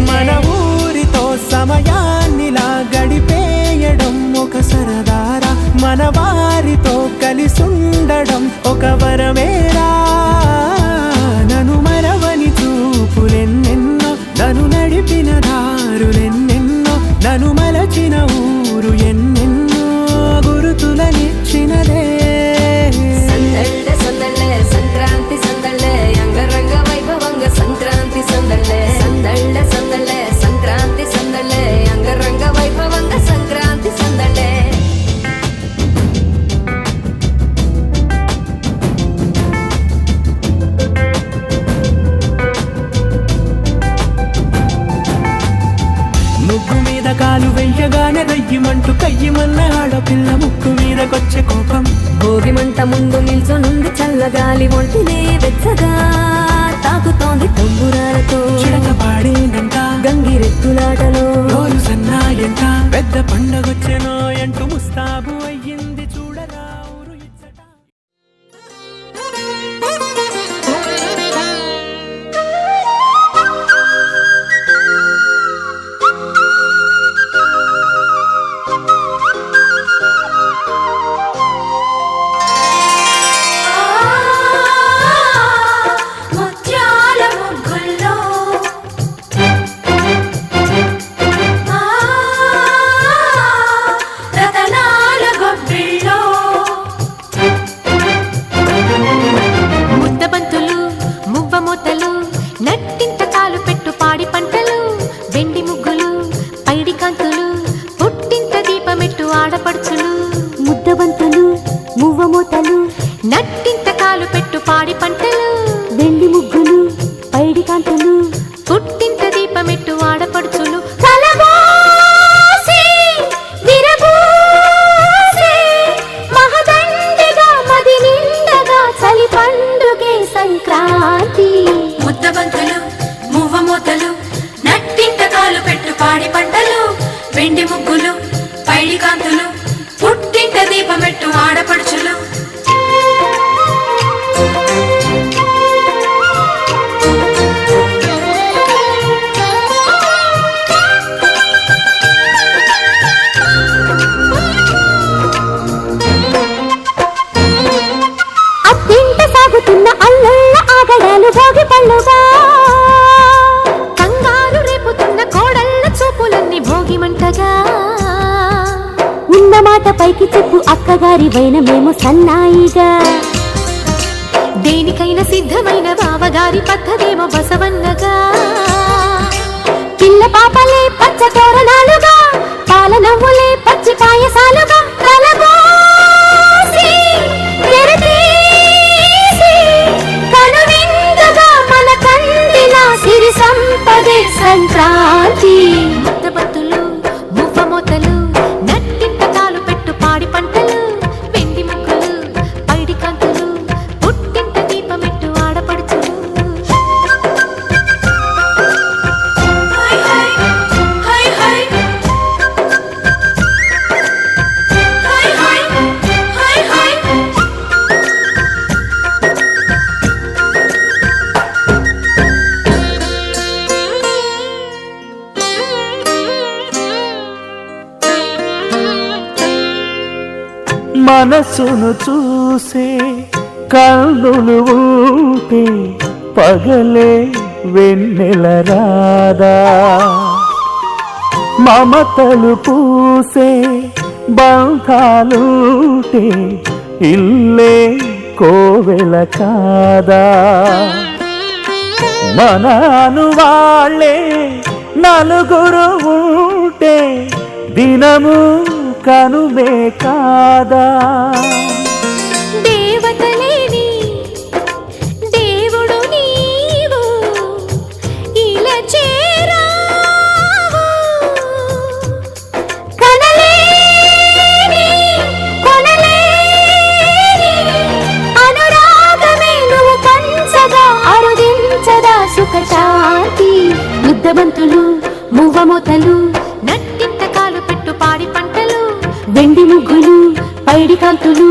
మన ఊరితో సమయాన్నిలా గడిపేయడం ఒక సరదారా, మన వారితో కలిసుండడం ఒక వరమేరా. నన్ను మరవని చూపులెన్నెన్నో, నన్ను నడిపిన దారులెన్నెన్నో, నన్ను మలచిన ఊరు ఎన్నెన్నో గురుతులనిచ్చినదే. సందళ్ళే సందళ్ళే సంక్రాంతి సందళ్ళే అంగరంగ వైభవంగ సంక్రాంతి సందళ్ళే. సందళ్ళే సందళ్ళే సంక్రాంతి సందళ్ళే అంగరంగ వైభవంగ సంక్రాంతి సందళ్ళే. ముగ్గు మీద కాలు వెయ్యగానే రయ్యమంటూ కయ్యమన్న ఆడపిల్ల ముక్కు మీదకొచ్చే కోపం. భోగి మంట ముందు నిల్చొనుంది చల్లగాలి ఒంటినే వెచ్చగా తాకుతోంది తంబురాలతో. చిడక పాడేనంట గంగిరెత్తులాటలో రోజు సన్నాయంట, పెద్ద పండగొచ్చెనో అంటూ ముస్తాబు అయ్యింది చూడరా ఊరు ఇచ్చట. ముద్దబంతులు మువ్వమూతలు నట్టింత కాలు పెట్టు పాడి పంటలు, వెండి ముగ్గులు పైడి కాంతులు పుట్టింత దీపమెట్టు ఆడపడుచులు. మహదండిగా మది నిండగా చలి పండుగే సంక్రాంతి. ముద్దబంతులు మువ్వమూతలు నట్టింత కాలు పెట్టు పాడి పంటలు, వెండి ముగ్గులు పైడి కాంతులు పుట్టింట దీపమెట్టు ఆడపడుచులు. అత్తింట సాగుతున్న అల్లుళ్ళ ఆగడాలు భోగి పళ్ళుగా, కంగారు రేపుతున్న కోడళ్ళ చూపులన్నీ భోగి మంటగా. ఉన్నమాట పైకి చెప్పు అక్కగారి వైన మేము సన్నాయిగా, దేనికైనా సిద్ధమైన బావగారి పద్ధతేమో బసవన్నగా. పిల్ల పాపలే పచ్చ తోరణాలుగా, పాల నవ్వులే పచ్చి పాయసాలుగా, కనువిందుగా మన కందిన సిరి సంపదే సంక్రాంతి. ముద్దబంతులు మువ్వమూతలు నట్టింత కాలు పెట్టు పాడి పంటలు, వెండి ముగ్గులు పైడి కాంతులు పుట్టింత దీపమెట్టు ఆడపడుచులు. మనసును చూసే కన్నులు ఉంటే పగలే వెన్నెల రాదా, మమతలు పూసే బంధాలుంటే ఇల్లే కోవెల కాదా. మనను వాళ్ళే నలుగురు ఉంటే దినము కనుమే కాదా. దేవతలేని దేవుడు నీవు ఇలా చేరావు, కనలేని కొనలేని అనురాగమే నువ్వు పంచగా అరుదించదా సుఖ శాంతి. ముద్దబంతులు మువ్వమూతలు నట్టింత కాలు పెట్టు పాడి పంటలు, వెండి ముగ్గులు పైడి కాంతులు